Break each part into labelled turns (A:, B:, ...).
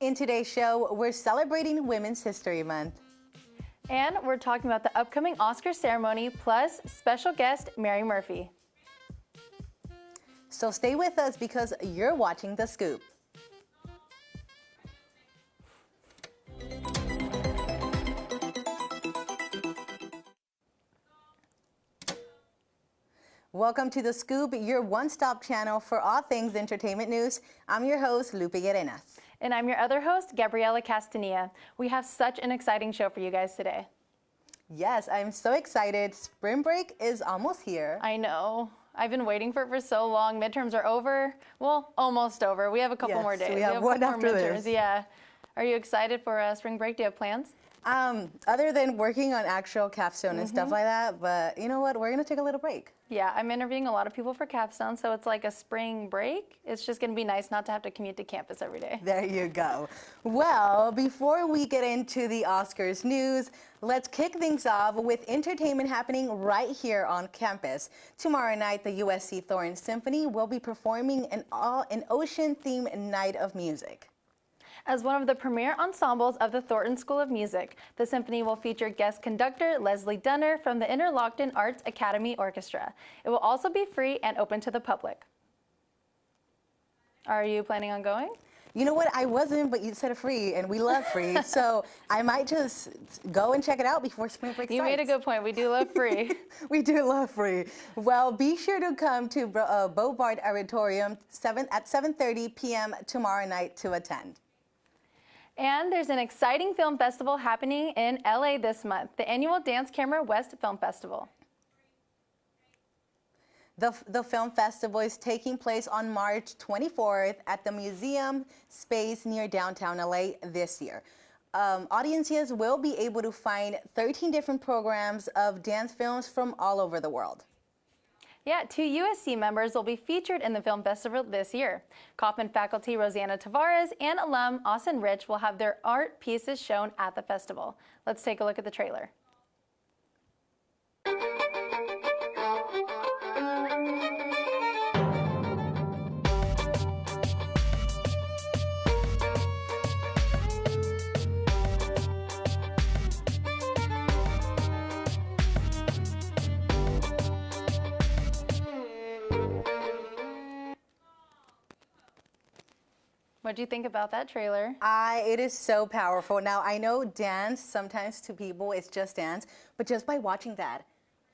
A: In today's show, we're celebrating Women's History Month.
B: And we're talking about the upcoming Oscar ceremony, plus special guest Mary Murphy.
A: So stay with us because you're watching The Scoop. Welcome to The Scoop, your one-stop channel for all things entertainment news. I'm your host, Lupe Arenas.
B: And I'm your other host, Gabriela Castanilla. We have such an exciting show for you guys today.
A: Yes, I'm so excited. Spring break is almost here.
B: I know. I've been waiting for it for so long. Midterms are over. Well, almost over. We have a couple more days.
A: We have one after this.
B: Yeah. Are you excited for spring break? Do you have plans?
A: Other than working on actual capstone and stuff like that, but you know what? We're going to take a little break.
B: Yeah, I'm interviewing a lot of people for capstone, so it's like a spring break. It's just going to be nice not to have to commute to campus every day.
A: There you go. Well, before we get into the Oscars news, let's kick things off with entertainment happening right here on campus. Tomorrow night, the USC Thornton Symphony will be performing an ocean-themed night of music.
B: As one of the premier ensembles of the Thornton School of Music, the symphony will feature guest conductor Leslie Dunner from the Interlochen Arts Academy Orchestra. It will also be free and open to the public. Are you planning on going?
A: You know what? I wasn't, but you said free, and we love free, so I might just go and check it out before spring break starts.
B: You made a good point. We do love free.
A: We do love free. Well, be sure to come to Bobart Auditorium at 7:30 p.m. tomorrow night to attend.
B: And there's an exciting film festival happening in LA this month, the annual Dance Camera West Film Festival.
A: The film festival is taking place on March 24th at the museum space near downtown LA this year. Audiences will be able to find 13 different programs of dance films from all over the world.
B: Yeah, 2 USC members will be featured in the film festival this year. Kaufman faculty Rosanna Tavares and alum Austin Rich will have their art pieces shown at the festival. Let's take a look at the trailer. What do you think about that trailer?
A: It is so powerful. Now, I know dance, sometimes to people, it's just dance, but just by watching that,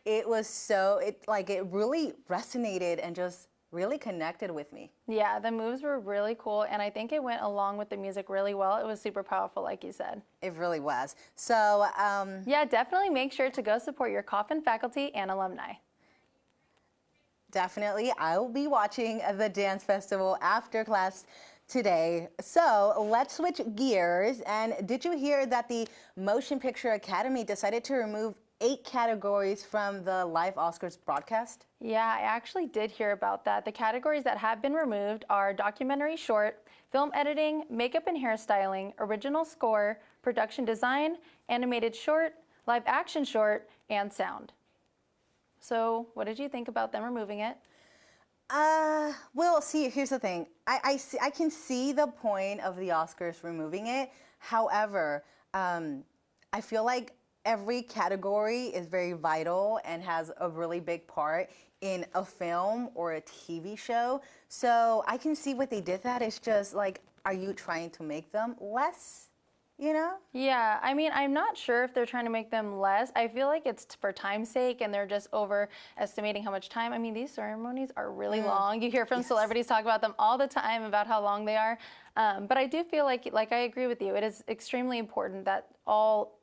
A: it really resonated and just really connected with me.
B: Yeah, the moves were really cool, and I think it went along with the music really well. It was super powerful, like you said.
A: It really was. So,
B: yeah, definitely make sure to go support your Kaufman faculty and alumni.
A: Definitely. I will be watching the dance festival after class today. So let's switch gears. And did you hear that the Motion Picture Academy decided to remove 8 categories from the live Oscars broadcast?
B: Yeah, I actually did hear about that. The categories that have been removed are documentary short, film editing, makeup and hairstyling, original score, production design, animated short, live action short, and sound. So what did you think about them removing it?
A: Well, see, here's the thing. I can see the point of the Oscars removing it. However, I feel like every category is very vital and has a really big part in a film or a TV show. So I can see what they did that. It's just like, are you trying to make them less? You know?
B: Yeah, I mean, I'm not sure if they're trying to make them less. I feel like it's for time's sake and they're just overestimating how much time. I mean, these ceremonies are really long. You hear from celebrities talk about them all the time about how long they are. But I do feel like I agree with you. It is extremely important that all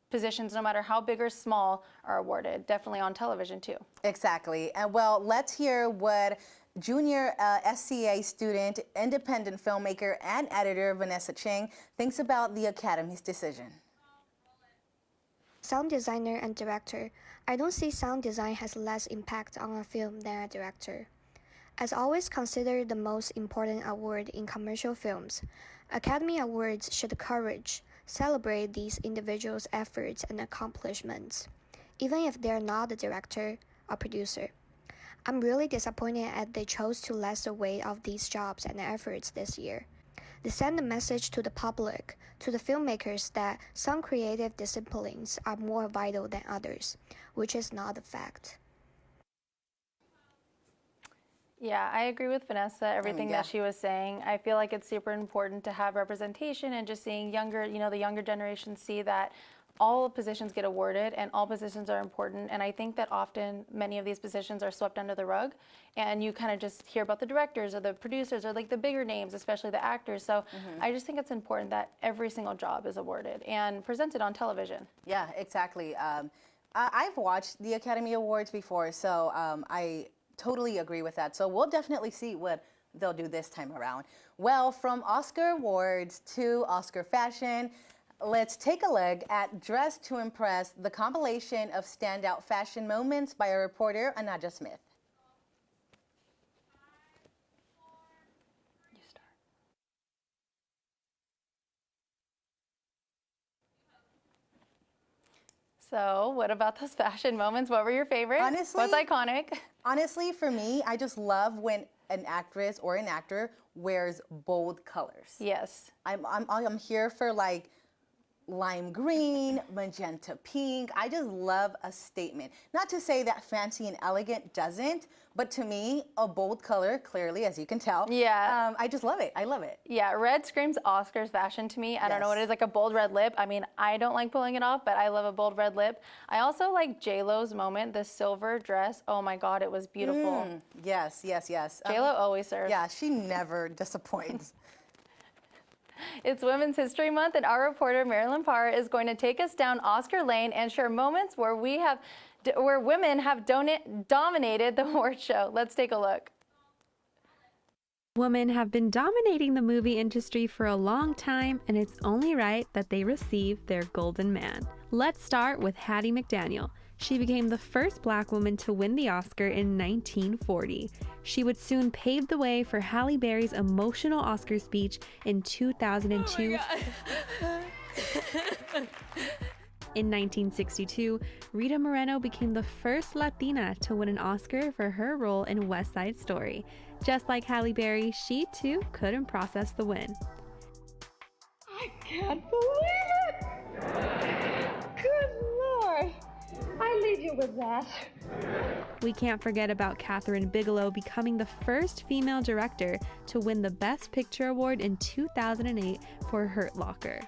B: positions, no matter how big or small, are awarded, definitely on television too.
A: Exactly. And well, let's hear what junior SCA student, independent filmmaker, and editor Vanessa Cheng thinks about the Academy's decision.
C: Sound designer and director, I don't see sound design has less impact on a film than a director. As always considered the most important award in commercial films, Academy Awards should encourage, celebrate these individuals' efforts and accomplishments, even if they're not the director or producer. I'm really disappointed that they chose to lessen the weight of these jobs and efforts this year. They send a message to the public, to the filmmakers, that some creative disciplines are more vital than others, which is not a fact.
B: Yeah, I agree with Vanessa, everything
A: yeah.
B: that she was saying. I feel like it's super important to have representation and just seeing younger, the younger generation see that all positions get awarded and all positions are important. And I think that often many of these positions are swept under the rug and you kind of just hear about the directors or the producers or like the bigger names, especially the actors. So I just think it's important that every single job is awarded and presented on television.
A: Yeah, exactly. I've watched the Academy Awards before, so I totally agree with that. So we'll definitely see what they'll do this time around. Well, from Oscar awards to Oscar fashion, let's take a look at Dress to Impress, the compilation of standout fashion moments by our reporter, Anaja Smith.
B: You start. So what about those fashion moments? What were your favorites?
A: Honestly,
B: what's iconic?
A: Honestly, for me, I just love when an actress or an actor wears bold colors.
B: Yes.
A: I'm here for like lime green, magenta pink. I just love a statement. Not to say that fancy and elegant doesn't, but to me, a bold color, clearly, as you can tell.
B: Yeah.
A: I just love it. I love it.
B: Yeah, red screams Oscars fashion to me. I don't know what it is, like a bold red lip. I mean, I don't like pulling it off, but I love a bold red lip. I also like J-Lo's moment, the silver dress. Oh my God, it was beautiful.
A: Yes, yes, yes.
B: J-Lo always serves.
A: Yeah, she never disappoints.
B: It's Women's History Month, and our reporter Marilyn Parr is going to take us down Oscar Lane and share moments where women have dominated the award show. Let's take a look.
D: Women have been dominating the movie industry for a long time, and it's only right that they receive their golden man. Let's start with Hattie McDaniel. She became the first Black woman to win the Oscar in 1940. She would soon pave the way for Halle Berry's emotional Oscar speech in 2002. In 1962, Rita Moreno became the first Latina to win an Oscar for her role in West Side Story. Just like Halle Berry, she too couldn't process the win.
E: I can't believe it! Good Lord! I leave you with that.
D: We can't forget about Catherine Bigelow becoming the first female director to win the Best Picture award in 2008 for Hurt Locker.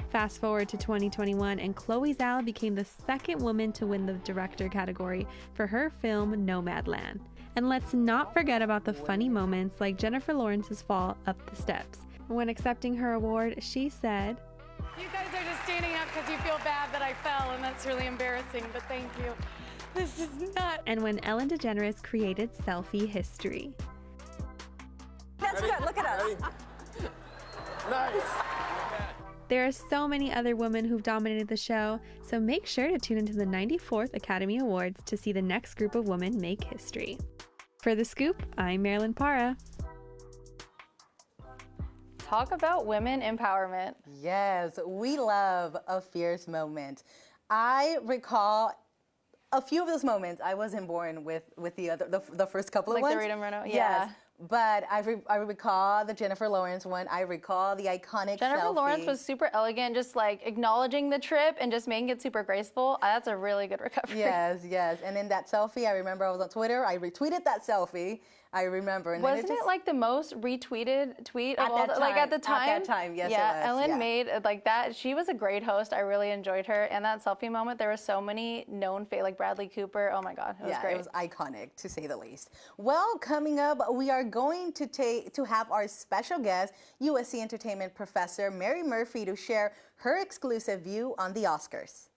D: Fast forward to 2021, and Chloe Zhao became the second woman to win the director category for her film Nomadland. And let's not forget about the funny moments like Jennifer Lawrence's fall up the steps. When accepting her award, she said,
F: "You guys are just standing up because you feel bad that I fell, and that's really embarrassing, but thank you. This is not..."
D: and when Ellen DeGeneres created selfie history.
G: That's good. Look at us.
H: Nice.
D: There are so many other women who've dominated the show, so make sure to tune into the 94th Academy Awards to see the next group of women make history. For The Scoop, I'm Marilyn Parra.
B: Talk about women empowerment.
A: Yes, we love a fierce moment. I recall a few of those moments. I wasn't born with the first couple of
B: Like
A: ones.
B: the Rita Moreno?
A: Yes.
B: Yeah.
A: But I recall the Jennifer Lawrence one. I recall the iconic
B: Jennifer
A: selfie.
B: Lawrence was super elegant, just like acknowledging the trip and just making it super graceful. That's a really good recovery.
A: Yes, yes. And in that selfie, I remember I was on Twitter. I retweeted that selfie. I remember. And
B: Wasn't
A: then
B: it like the most retweeted tweet of
A: At
B: all
A: that
B: like at the
A: time,
B: time?
A: at that time, yes, it
B: Yeah,
A: was,
B: Ellen
A: yeah.
B: made like that. She was a great host. I really enjoyed her. And that selfie moment, there were so many known like Bradley Cooper. Oh my God, it was great.
A: It was iconic to say the least. Well, coming up, we are going to have our special guest, USC Entertainment professor Mary Murphy, to share her exclusive view on the Oscars.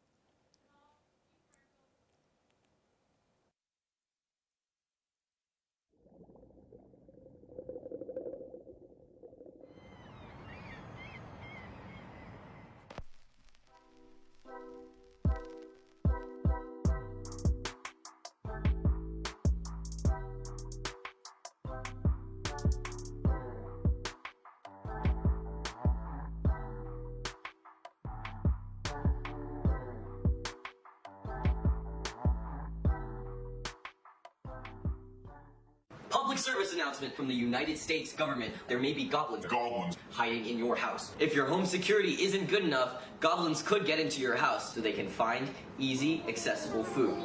I: Public service announcement from the United States government. There may be goblins hiding in your house. If your home security isn't good enough, goblins could get into your house so they can find easy, accessible food.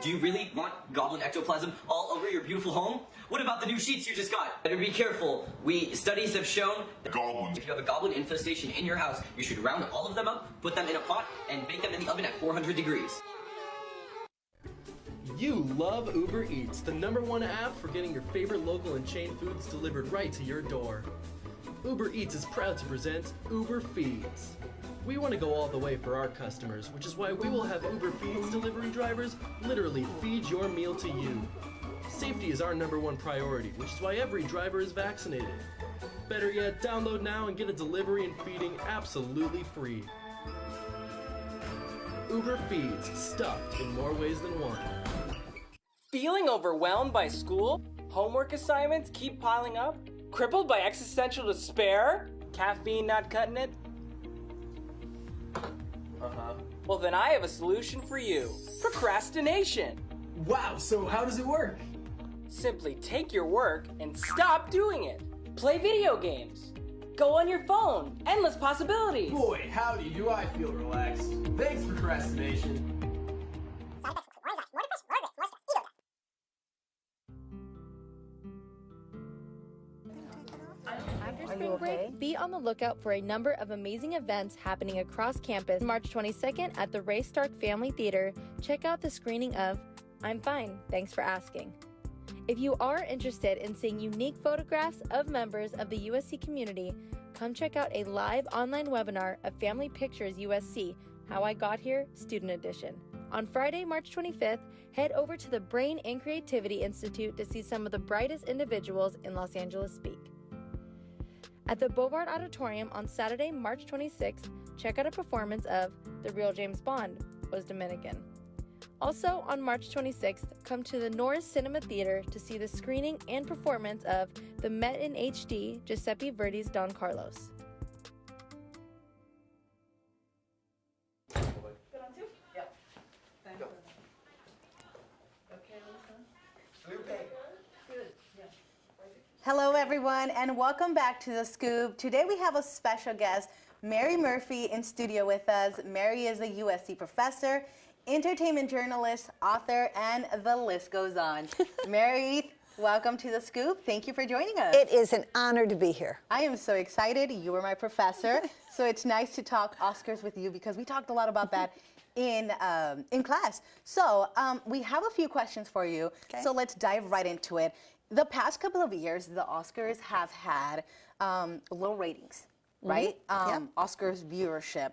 I: Do you really want goblin ectoplasm all over your beautiful home? What about the new sheets you just got? Better be careful. Studies have shown goblins. If you have a goblin infestation in your house, you should round all of them up, put them in a pot, and bake them in the oven at 400 degrees.
J: You love Uber Eats, the #1 app for getting your favorite local and chain foods delivered right to your door. Uber Eats is proud to present Uber Feeds. We want to go all the way for our customers, which is why we will have Uber Feeds delivery drivers literally feed your meal to you. Safety is our #1 priority, which is why every driver is vaccinated. Better yet, download now and get a delivery and feeding absolutely free. Uber Feeds, stuffed in more ways than one.
K: Feeling overwhelmed by school? Homework assignments keep piling up? Crippled by existential despair? Caffeine not cutting it? Well, then I have a solution for you. Procrastination.
L: Wow, so how does it work?
K: Simply take your work and stop doing it. Play video games. Go on your phone. Endless possibilities.
L: Boy, howdy, do I feel relaxed. Thanks, procrastination.
B: After spring break, be on the lookout for a number of amazing events happening across campus. March 22nd at the Ray Stark Family Theater, check out the screening of I'm Fine, Thanks for Asking. If you are interested in seeing unique photographs of members of the USC community, come check out a live online webinar of Family Pictures USC, How I Got Here, Student Edition. On Friday, March 25th, head over to the Brain and Creativity Institute to see some of the brightest individuals in Los Angeles speak. At the Bovard Auditorium on Saturday, March 26th, check out a performance of The Real James Bond Was Dominican. Also on March 26th, come to the Norris Cinema Theater to see the screening and performance of The Met in HD, Giuseppe Verdi's Don Carlos.
A: Hello, everyone, and welcome back to The Scoop. Today we have a special guest, Mary Murphy, in studio with us. Mary is a USC professor, entertainment journalist, author, and the list goes on. Mary, welcome to The Scoop. Thank you for joining us.
G: It is an honor to be here.
A: I am so excited. You were my professor, so it's nice to talk Oscars with you because we talked a lot about that in class. So we have a few questions for you, so let's dive right into it. The past couple of years, the Oscars have had low ratings, right? Oscars viewership.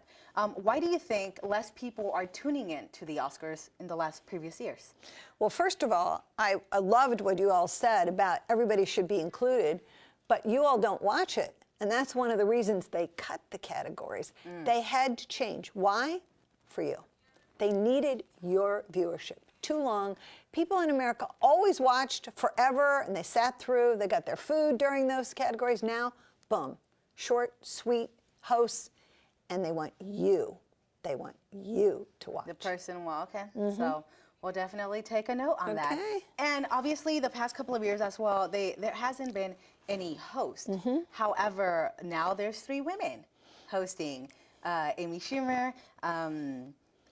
A: Why do you think less people are tuning in to the Oscars in the previous years?
G: Well, first of all, I loved what you all said about everybody should be included, but you all don't watch it. And that's one of the reasons they cut the categories. They had to change. Why? For you. They needed your viewership. Too long. People in America always watched forever, and they sat through. They got their food during those categories. Now, boom, short, sweet hosts, and they want you. They want you to watch.
A: The person, well, okay. So we'll definitely take a note on that. And obviously, the past couple of years as well, there hasn't been any host. However, now there's 3 women hosting. Amy Schumer,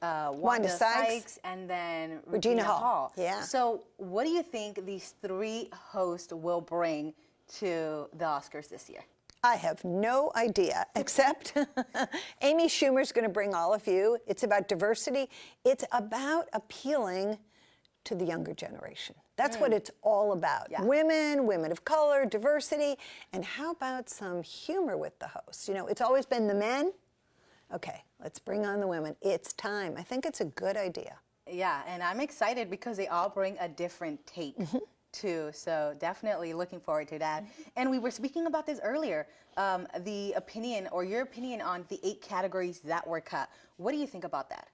A: Wanda Sykes, and then Regina Hall.
G: Yeah.
A: So what do you think these 3 hosts will bring to the Oscars this year?
G: I have no idea, except Amy Schumer's going to bring all of you. It's about diversity. It's about appealing to the younger generation. That's what it's all about. Women, women of color, diversity, and how about some humor with the hosts? You know, it's always been the men. Okay, let's bring on the women. It's time. I think it's a good idea.
A: Yeah, and I'm excited because they all bring a different take too. So definitely looking forward to that. And we were speaking about this earlier, the opinion or your opinion on the 8 categories that were cut. What do you think about that?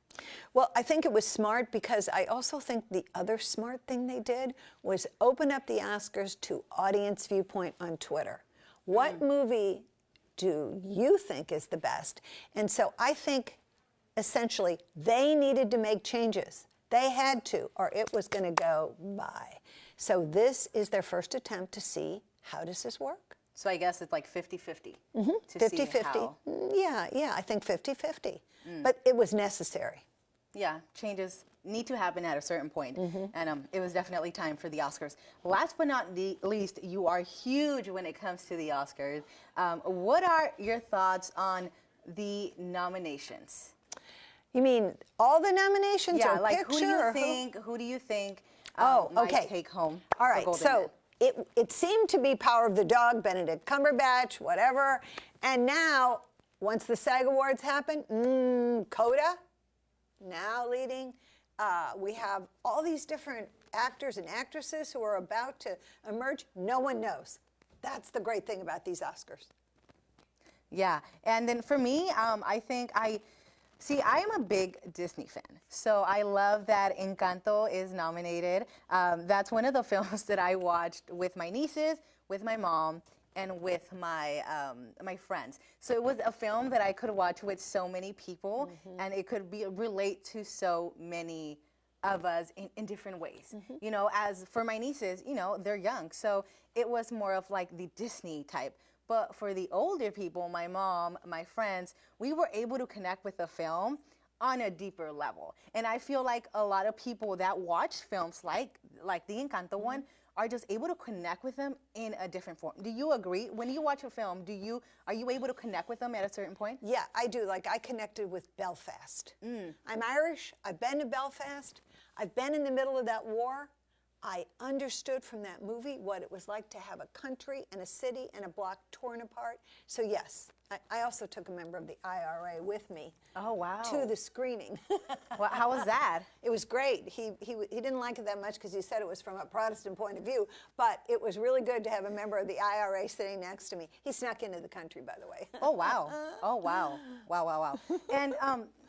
G: Well, I think it was smart because I also think the other smart thing they did was open up the Oscars to audience viewpoint on Twitter. What movie do you think is the best? And so I think essentially they needed to make changes. They had to, or it was going to go by. So this is their first attempt to see, how does this work?
A: So I guess it's like 50-50.
G: Mm-hmm. 50-50. Yeah, I think 50-50. But it was necessary.
A: Yeah, changes need to happen at a certain point. And it was definitely time for the Oscars. Last but not least, you are huge when it comes to the Oscars. What are your thoughts on the nominations?
G: You mean all the nominations or
A: like
G: picture?
A: who do you think
G: might
A: take home
G: All
A: the
G: right,
A: Golden
G: so
A: Man?
G: it seemed to be Power of the Dog, Benedict Cumberbatch, whatever. And now, once the SAG Awards happen, Coda, now leading. We have all these different actors and actresses who are about to emerge. No one knows. That's the great thing about these Oscars.
A: Yeah, and then for me, I think I am a big Disney fan. So I love that Encanto is nominated. That's one of the films that I watched with my nieces, with my mom, and with my my friends. So it was a film that I could watch with so many people, and it could relate to so many of us in different ways. You know, as for my nieces, you know, they're young, so it was more of like the Disney type. But for the older people, my mom, my friends, we were able to connect with the film on a deeper level. And I feel like a lot of people that watch films like the Encanto one are just able to connect with them in a different form. Do you agree? When you watch a film, are you able to connect with them at a certain point?
G: Yeah, I do. Like, I connected with Belfast. I'm Irish. I've been to Belfast. I've been in the middle of that war. I understood from that movie what it was like to have a country and a city and a block torn apart. So yes, I also took a member of the IRA with me.
A: Oh, wow.
G: To the screening.
A: Well, how was that?
G: It was great. He didn't like it that much because he said it was from a Protestant point of view, but it was really good to have a member of the IRA sitting next to me. He snuck into the country, by the way.
A: Oh, wow. Oh, wow. Wow. And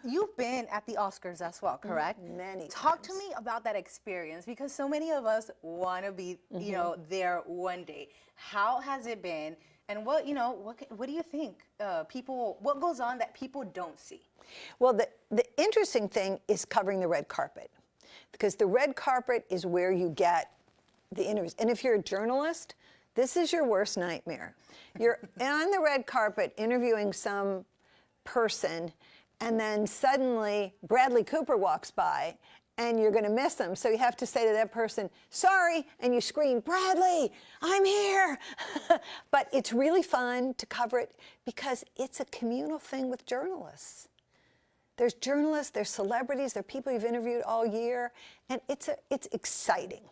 A: you've been at the Oscars as well, correct?
G: Many times.
A: Talk to me about that experience, because so many of us want to be, you know, there one day. How has it been? And what do you think what goes on that people don't see?
G: Well, the interesting thing is covering the red carpet, because the red carpet is where you get the interviews. And if you're a journalist, this is your worst nightmare. You're on the red carpet interviewing some person, and then suddenly Bradley Cooper walks by, and you're going to miss them. So you have to say to that person, sorry, and you scream, Bradley, I'm here. But it's really fun to cover it because it's a communal thing with journalists. There's journalists, there's celebrities, there are people you've interviewed all year, and it's exciting.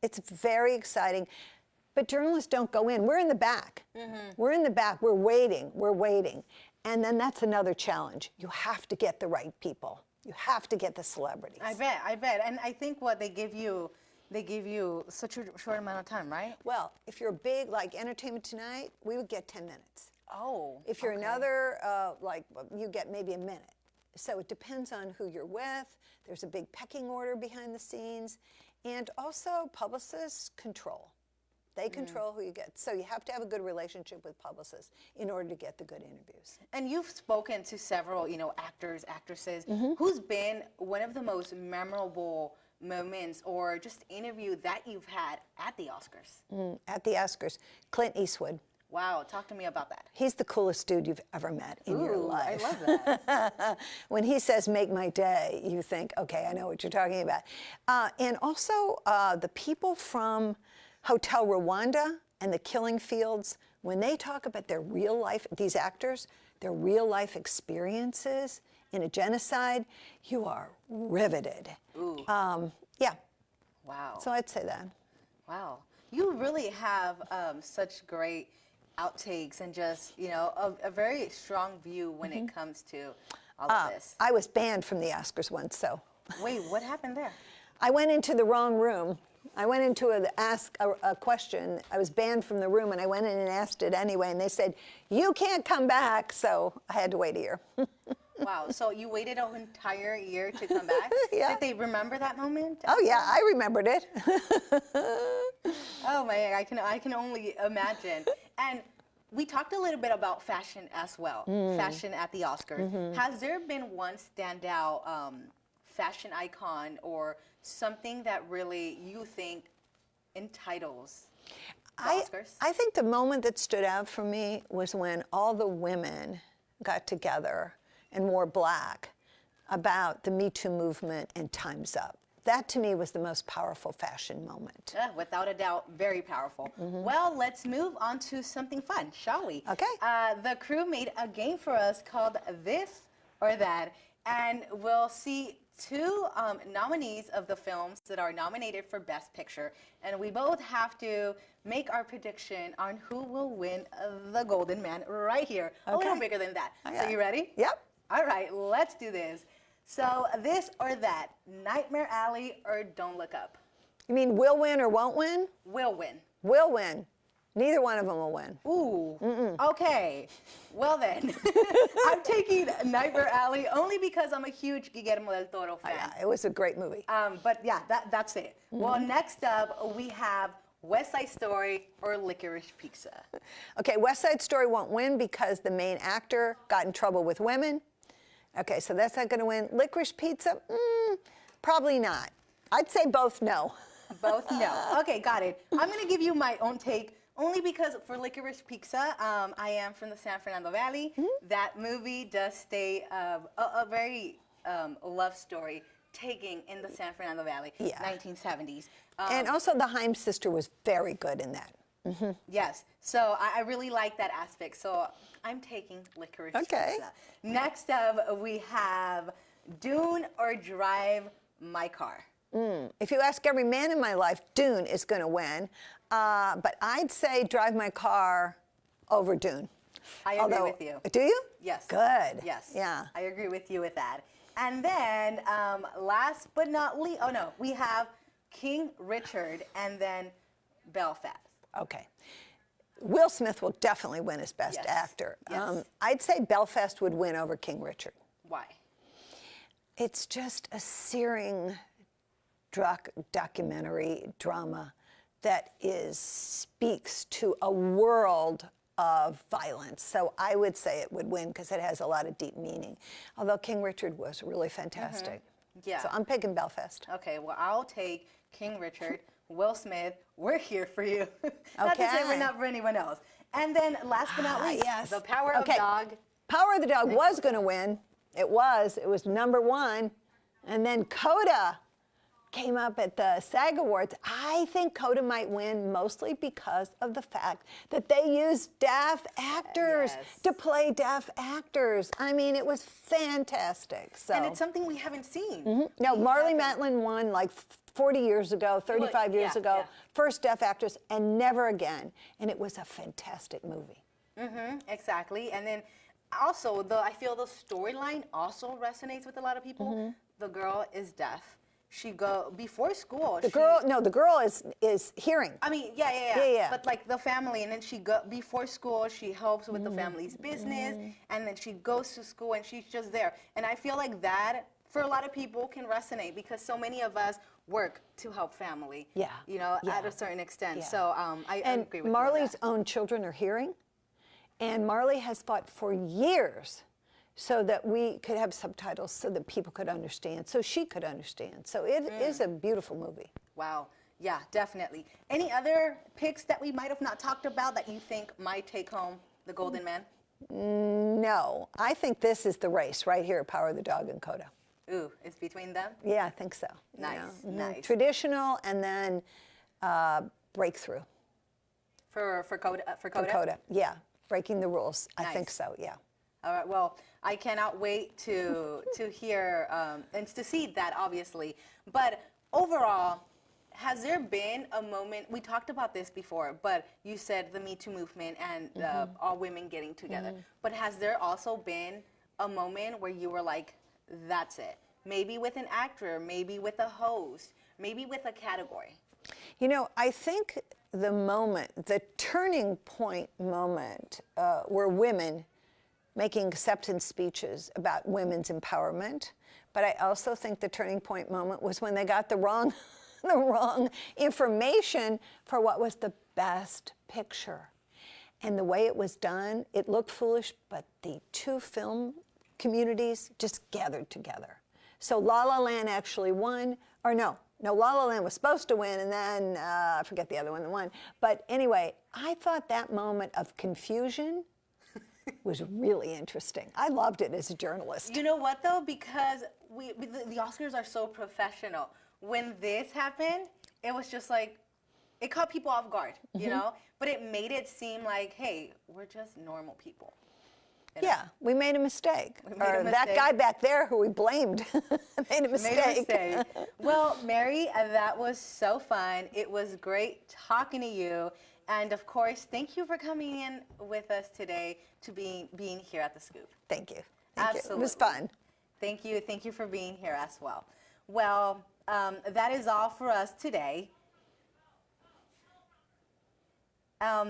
G: It's very exciting. But journalists don't go in. We're in the back. We're in the back. We're waiting. And then that's another challenge. You have to get the right people. You have to get the celebrities.
A: I bet. And I think they give you such a short amount of time, right?
G: Well, if you're big, like Entertainment Tonight, we would get 10 minutes.
A: Oh.
G: If you're another, you get maybe a minute. So it depends on who you're with. There's a big pecking order behind the scenes. And also publicists control. They control who you get. So you have to have a good relationship with publicists in order to get the good interviews.
A: And you've spoken to several, actors, actresses. Who's been one of the most memorable moments or just interview that you've had at the Oscars?
G: At the Oscars, Clint Eastwood.
A: Wow, talk to me about that.
G: He's the coolest dude you've ever met in your life.
A: I love that.
G: When he says, make my day, you think, okay, I know what you're talking about. And also the people from Hotel Rwanda and the Killing Fields, when they talk about their real life, these actors, their real life experiences in a genocide, you are riveted. Yeah.
A: Wow.
G: So I'd say that.
A: Wow. You really have such great outtakes and just, a very strong view when it comes to all of this.
G: I was banned from the Oscars once, so.
A: Wait, what happened there?
G: I went into the wrong room. I went into ask a question. I was banned from the room, and I went in and asked it anyway, and they said, you can't come back, so I had to wait a year.
A: Wow, so you waited an entire year to come back?
G: Yeah.
A: Did they remember that moment?
G: Oh, yeah, I remembered it.
A: Oh, my, I can only imagine. And we talked a little bit about fashion as well, fashion at the Oscars. Has there been one standout fashion icon or something that really you think entitles the Oscars?
G: I think the moment that stood out for me was when all the women got together and wore black about the Me Too movement and Time's Up. That to me was the most powerful fashion moment.
A: Yeah, without a doubt, very powerful. Well, let's move on to something fun, shall we?
G: Okay.
A: The crew made a game for us called This or That, and we'll see two nominees of the films that are nominated for Best Picture, and we both have to make our prediction on who will win the Golden Man right here. A little bigger than that. So you ready?
G: Yep.
A: All right, let's do this. So this or that, Nightmare Alley or Don't Look Up?
G: You mean will win or won't win?
A: Will win.
G: Will win. Neither one of them will win.
A: Ooh. Okay. Well then, I'm taking Nightmare Alley only because I'm a huge Guillermo del Toro fan.
G: Yeah, it was a great movie.
A: But yeah, that's it. Well, next up we have West Side Story or Licorice Pizza.
G: Okay, West Side Story won't win because the main actor got in trouble with women. Okay, so that's not going to win. Licorice Pizza, probably not. I'd say both no.
A: Both no. Okay, got it. I'm going to give you my own take only because for Licorice Pizza, I am from the San Fernando Valley. That movie does stay a very love story taking in the San Fernando Valley, 1970s.
G: And also the Haim sister was very good in that.
A: Yes, so I really like that aspect. So I'm taking Licorice Pizza. Next up, we have Dune or Drive My Car.
G: If you ask every man in my life, Dune is going to win. But I'd say Drive My Car over Dune.
A: I agree with you.
G: Do you?
A: Yes.
G: Good.
A: Yes.
G: Yeah.
A: I agree with you with that. And then last but not least, we have King Richard and then Belfast.
G: Okay. Will Smith will definitely win as Best Actor. I'd say Belfast would win over King Richard.
A: Why?
G: It's just a searing documentary drama that speaks to a world of violence. So I would say it would win because it has a lot of deep meaning. Although King Richard was really fantastic.
A: Yeah.
G: So I'm picking Belfast.
A: Okay, well, I'll take King Richard. Will Smith, we're here for you. Not to say we're not for anyone else. And then last but not least, The Power of Dog.
G: Power of the Dog was going to win. It was number one. And then Coda came up at the SAG Awards. I think Coda might win mostly because of the fact that they used deaf actors to play deaf actors. I mean, it was fantastic. So.
A: And it's something we haven't seen.
G: No, Marlee Matlin won like 40 years ago, 35 years ago, first deaf actress, and never again. And it was a fantastic movie.
A: Exactly. And then also, I feel the storyline also resonates with a lot of people. The girl is deaf. She before school.
G: The girl is hearing.
A: I mean, yeah. But like the family, and then before school, she helps with the family's business, and then she goes to school, and she's just there. And I feel like that, for a lot of people, can resonate because so many of us work to help family. At a certain extent. So I agree with you.
G: And Marlee's own children are hearing, and Marlee has fought for years so that we could have subtitles so that people could understand, so she could understand. So it is a beautiful movie.
A: Wow. Yeah, definitely. Any other picks that we might have not talked about that you think might take home the Golden Man?
G: No. I think this is the race right here, Power of the Dog and Coda.
A: Ooh, it's between them?
G: Yeah, I think so.
A: Nice, nice.
G: Traditional and then breakthrough.
A: For Coda?
G: For Coda, yeah. Breaking the rules.
A: Nice.
G: I think so, yeah.
A: All right, well, I cannot wait to hear and to see that, obviously. But overall, has there been a moment, we talked about this before, but you said the Me Too movement and all women getting together. But has there also been a moment where you were like, that's it? Maybe with an actor, maybe with a host, maybe with a category.
G: You know, I think the turning point moment were women making acceptance speeches about women's empowerment. But I also think the turning point moment was when they got the wrong information for what was the best picture. And the way it was done, it looked foolish, but the two film communities just gathered together. So La La Land actually won, or no, La La Land was supposed to win, and then I forget the other one that won. But anyway, I thought that moment of confusion was really interesting. I loved it as a journalist.
A: You know what though? Because the Oscars are so professional. When this happened, it was just like, it caught people off guard, you know? But it made it seem like, hey, we're just normal people. You know?
G: Yeah, we made a mistake.
A: We made a
G: That
A: mistake.
G: guy back there who we blamed made a mistake.
A: Well, Mary, that was so fun. It was great talking to you. And of course, thank you for coming in with us today to being here at The Scoop.
G: Thank you.
A: Absolutely.
G: It was fun.
A: Thank you. Thank you for being here as well. Well, that is all for us today.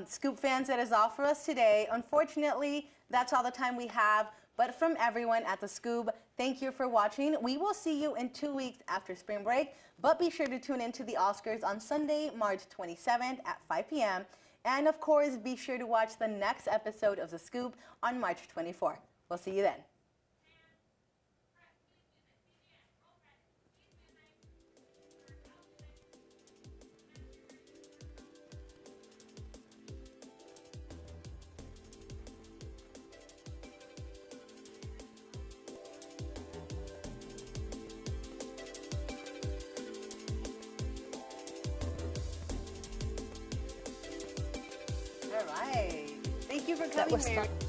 A: Scoop fans, that is all for us today. Unfortunately, that's all the time we have. But from everyone at The Scoop, thank you for watching. We will see you in 2 weeks after spring break. But be sure to tune into the Oscars on Sunday, March 27th at 5 p.m. And of course, be sure to watch the next episode of The Scoop on March 24th. We'll see you then. All right. Thank you for coming,
G: That was
A: Mary.
G: fun.